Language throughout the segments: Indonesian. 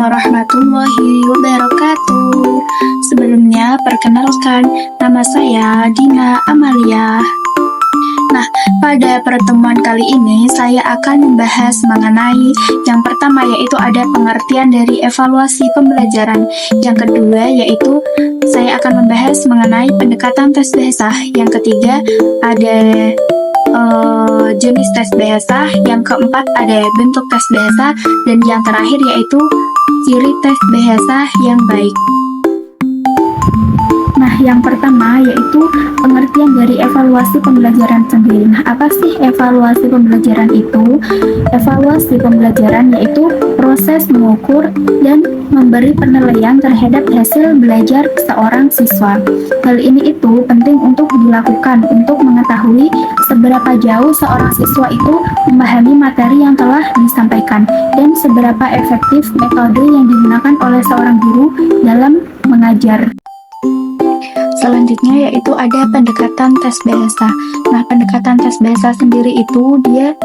warahmatullahi wabarakatuh. Sebelumnya, perkenalkan, nama saya Dina Amalia. Nah, pada pertemuan kali ini saya akan membahas mengenai yang pertama yaitu ada pengertian dari evaluasi pembelajaran. Yang kedua yaitu saya akan membahas mengenai pendekatan tes bahasa. Yang ketiga ada jenis tes bahasa. Yang keempat ada bentuk tes bahasa. Dan yang terakhir yaitu ciri tes bahasa yang baik. Nah, yang pertama yaitu pengertian dari evaluasi pembelajaran sendiri. Nah, apa sih evaluasi pembelajaran itu? Evaluasi pembelajaran yaitu proses mengukur dan memberi penilaian terhadap hasil belajar seorang siswa. Hal ini itu penting untuk dilakukan untuk mengetahui seberapa jauh seorang siswa itu memahami materi yang telah disampaikan dan seberapa efektif metode yang digunakan oleh seorang guru dalam mengajar. Selanjutnya yaitu ada pendekatan tes bahasa. Nah, pendekatan tes bahasa sendiri itu dia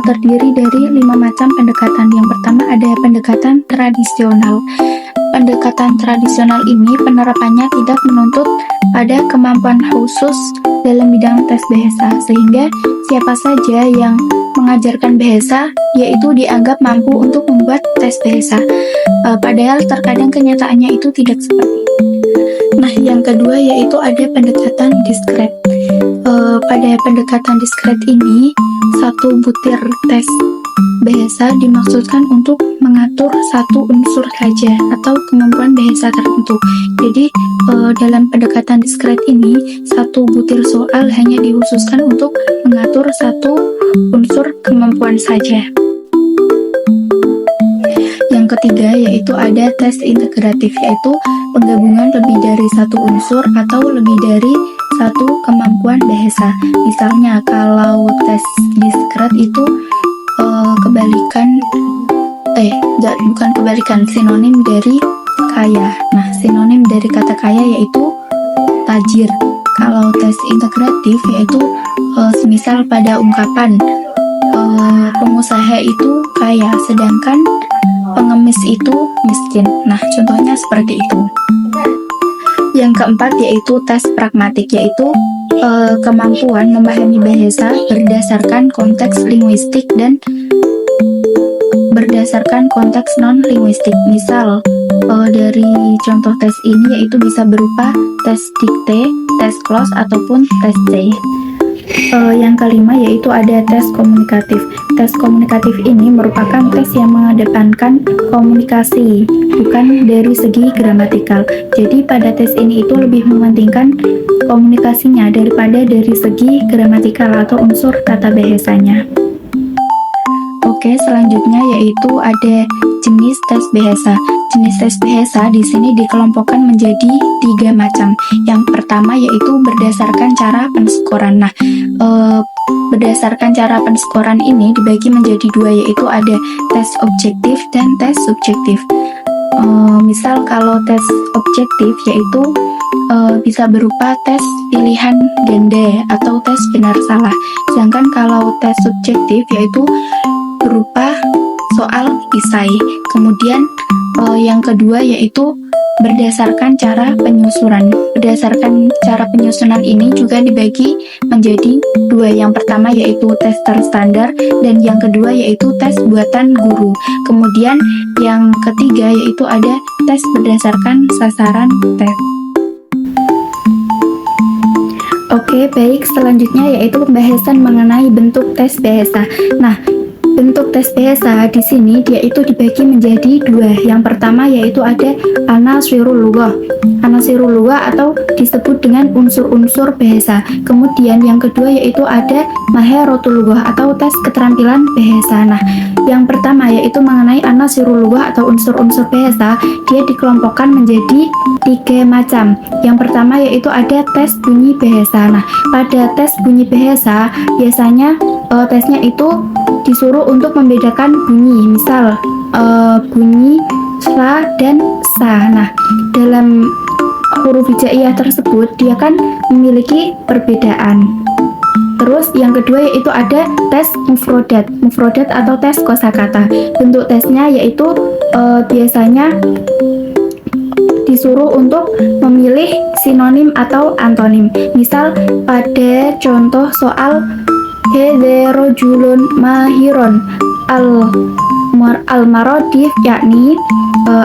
terdiri dari 5 macam pendekatan. Yang pertama ada pendekatan tradisional. Pendekatan tradisional ini penerapannya tidak menuntut pada kemampuan khusus dalam bidang tes bahasa, sehingga siapa saja yang mengajarkan bahasa yaitu dianggap mampu untuk membuat tes bahasa. Padahal terkadang kenyataannya itu tidak seperti itu. Nah, yang kedua yaitu ada pendekatan diskret. Pada pendekatan diskret ini, satu butir tes bahasa dimaksudkan untuk mengatur satu unsur saja atau kemampuan bahasa tertentu. Jadi, dalam pendekatan diskret ini, satu butir soal hanya dikhususkan untuk mengatur satu unsur kemampuan saja. Yang ketiga yaitu ada tes integratif, yaitu penggabungan lebih dari satu unsur atau lebih dari satu kemampuan bahasa. Misalnya kalau tes diskret itu sinonim dari kaya. Nah, sinonim dari kata kaya yaitu tajir. Kalau tes integratif yaitu semisal pada ungkapan pengusaha itu kaya, sedangkan pengemis itu miskin. Nah, contohnya seperti itu. Yang keempat yaitu tes pragmatik, yaitu kemampuan memahami bahasa berdasarkan konteks linguistik dan berdasarkan konteks non-linguistik. Misal, dari contoh tes ini yaitu bisa berupa tes dikte, tes close, ataupun tes C. Yang kelima yaitu ada tes komunikatif. Tes komunikatif ini merupakan tes yang mengedepankan komunikasi, bukan dari segi gramatikal. Jadi pada tes ini itu lebih mementingkan komunikasinya daripada dari segi gramatikal atau unsur tata bahasanya. Oke, selanjutnya yaitu ada jenis tes bahasa. Jenis tes bahasa di sini dikelompokkan menjadi 3 macam. Yang pertama yaitu berdasarkan cara penskoran. Nah, berdasarkan cara penskoran ini dibagi menjadi 2, yaitu ada tes objektif dan tes subjektif. Misal kalau tes objektif yaitu bisa berupa tes pilihan ganda atau tes benar salah. Sedangkan kalau tes subjektif yaitu berupa soal isai. Kemudian yang kedua yaitu berdasarkan cara penyusunan. Berdasarkan cara penyusunan ini juga dibagi menjadi 2. Yang pertama yaitu tes terstandar dan yang kedua yaitu tes buatan guru. Kemudian yang ketiga yaitu ada tes berdasarkan sasaran tes. Oke, baik, selanjutnya yaitu pembahasan mengenai bentuk tes bahasa. Nah, bentuk tes bahasa di sini dia itu dibagi menjadi 2. Yang pertama yaitu ada anasirul lughah. Anasirul lughah atau disebut dengan unsur-unsur bahasa. Kemudian yang kedua yaitu ada maharatul lughah atau tes keterampilan bahasa. Nah, yang pertama yaitu mengenai anasirul lughah atau unsur-unsur bahasa, dia dikelompokkan menjadi 3 macam. Yang pertama yaitu ada tes bunyi bahasa. Nah, pada tes bunyi bahasa biasanya tesnya itu disuruh untuk membedakan bunyi, misal bunyi sa dan sa. Nah, dalam huruf hijaiyah tersebut dia kan memiliki perbedaan. Terus yang kedua yaitu ada tes mufrodat atau tes kosakata. Bentuk tesnya yaitu biasanya disuruh untuk memilih sinonim atau antonim. Misal pada contoh soal heterojulun mahiron al-marodif, yakni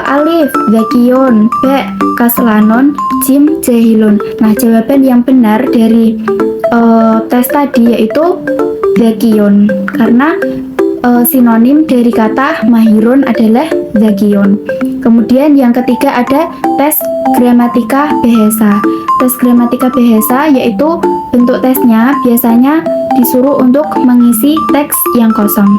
alif zakiyun, ba kaslanon, jim jahilun. Nah, jawaban yang benar dari tes tadi yaitu zakiyun, karena sinonim dari kata mahirun adalah zakiyun. Kemudian yang ketiga ada tes gramatika bahasa. Tes gramatika bahasa yaitu bentuk tesnya biasanya disuruh untuk mengisi teks yang kosong.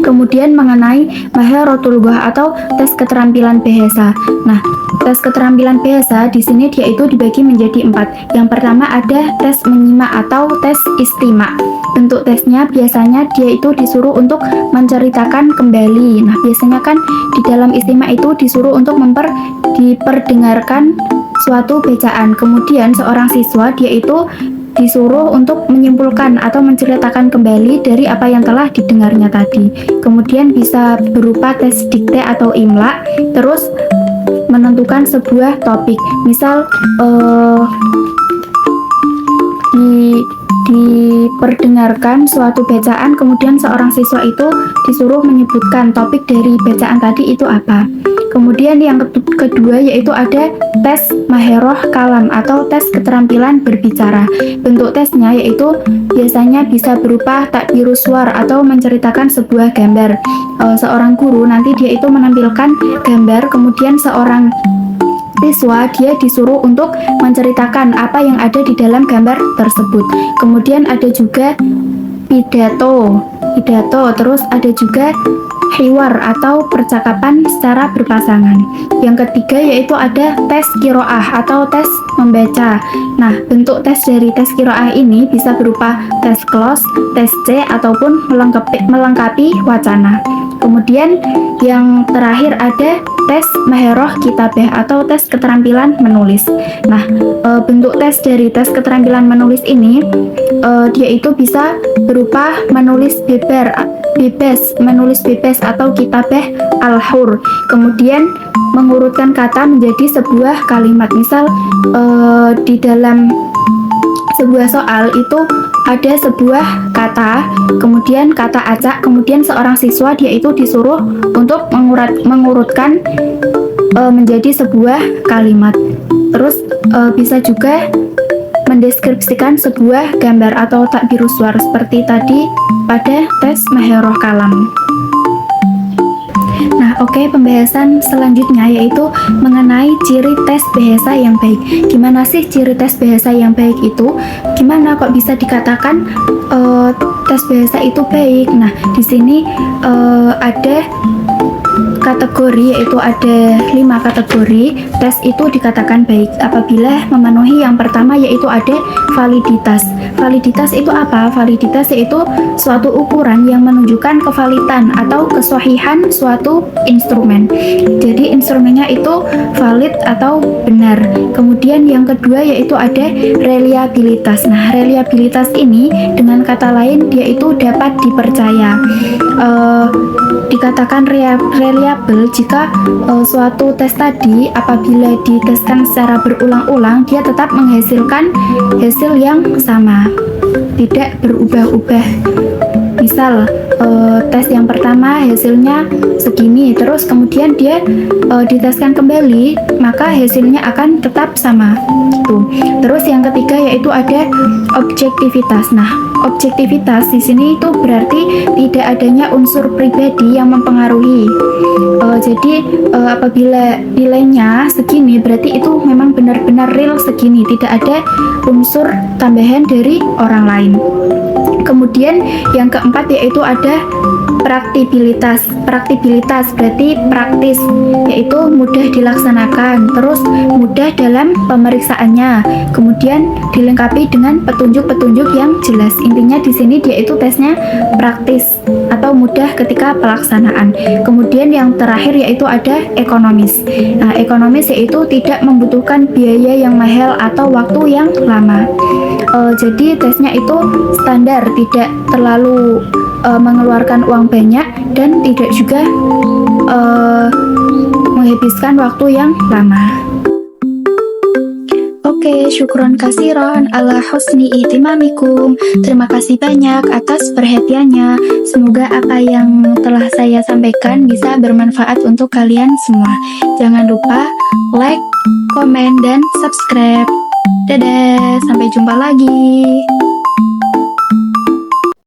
Kemudian mengenai maharatul lughah atau tes keterampilan bahasa. Nah, tes keterampilan bahasa di sini dia itu dibagi menjadi 4. Yang pertama ada tes menyimak atau tes istima. Bentuk tesnya biasanya dia itu disuruh untuk menceritakan kembali. Nah, biasanya kan di dalam istima itu disuruh untuk diperdengarkan suatu bacaan. Kemudian seorang siswa dia itu disuruh untuk menyimpulkan atau menceritakan kembali dari apa yang telah didengarnya tadi. Kemudian bisa berupa tes dikte atau imla, terus menentukan sebuah topik. Misal diperdengarkan suatu bacaan, kemudian seorang siswa itu disuruh menyebutkan topik dari bacaan tadi itu apa. Kemudian yang kedua yaitu ada tes maheroh kalam atau tes keterampilan berbicara. Bentuk tesnya yaitu biasanya bisa berupa takbirus suar atau menceritakan sebuah gambar. Seorang guru nanti dia itu menampilkan gambar, kemudian seorang siswa dia disuruh untuk menceritakan apa yang ada di dalam gambar tersebut. Kemudian ada juga pidato, terus ada juga hiwar atau percakapan secara berpasangan. Yang ketiga yaitu ada tes kiroah atau tes membaca. Nah, bentuk tes dari tes kiroah ini bisa berupa tes close, tes C, ataupun melengkapi wacana. Kemudian yang terakhir ada tes maheroh kitabah atau tes keterampilan menulis. Nah, bentuk tes dari tes keterampilan menulis ini dia itu bisa berupa menulis bebas atau kitabah al-hur. Kemudian mengurutkan kata menjadi sebuah kalimat. Misal di dalam sebuah soal itu ada sebuah kata, kemudian kata acak, kemudian seorang siswa dia itu disuruh untuk mengurutkan menjadi sebuah kalimat. Terus bisa juga mendeskripsikan sebuah gambar atau takbirus suar seperti tadi pada tes maheroh kalam. Nah, oke, pembahasan selanjutnya yaitu mengenai ciri tes bahasa yang baik. Gimana sih ciri tes bahasa yang baik itu? Gimana kok bisa dikatakan tes bahasa itu baik? Nah, di sini ada kategori, yaitu ada 5 kategori tes itu dikatakan baik apabila memenuhi yang pertama yaitu ada validitas. Validitas itu apa? Validitas yaitu suatu ukuran yang menunjukkan kevalidan atau kesohihan suatu instrumen. Jadi instrumennya itu valid atau benar. Kemudian yang kedua yaitu ada reliabilitas. Nah, reliabilitas ini dengan kata lain dia itu dapat dipercaya. Dikatakan reliable jika suatu tes tadi apabila diteskan secara berulang-ulang dia tetap menghasilkan hasil yang sama, tidak berubah-ubah. Misal tes yang pertama hasilnya segini, terus kemudian dia diteskan kembali, maka hasilnya akan tetap sama gitu. Terus yang ketiga yaitu ada objektivitas. Nah, objektivitas di sini itu berarti tidak adanya unsur pribadi yang mempengaruhi. Jadi apabila nilainya segini berarti itu memang benar-benar real segini, tidak ada unsur tambahan dari orang lain. Kemudian yang keempat yaitu ada praktibilitas. Praktibilitas berarti praktis, yaitu mudah dilaksanakan, terus mudah dalam pemeriksaannya, kemudian dilengkapi dengan petunjuk-petunjuk yang jelas. Intinya di sini dia itu tesnya praktis atau mudah ketika pelaksanaan. Kemudian yang terakhir yaitu ada ekonomis. Nah, ekonomis yaitu tidak membutuhkan biaya yang mahal atau waktu yang lama. Jadi tesnya itu standar, tidak terlalu mengeluarkan uang banyak dan tidak juga menghabiskan waktu yang lama. Oke, syukron kasiron ala husni ihtimamikum. Terima kasih banyak atas perhatiannya. Semoga apa yang telah saya sampaikan bisa bermanfaat untuk kalian semua. Jangan lupa like, komen, dan subscribe. Dadah, sampai jumpa lagi.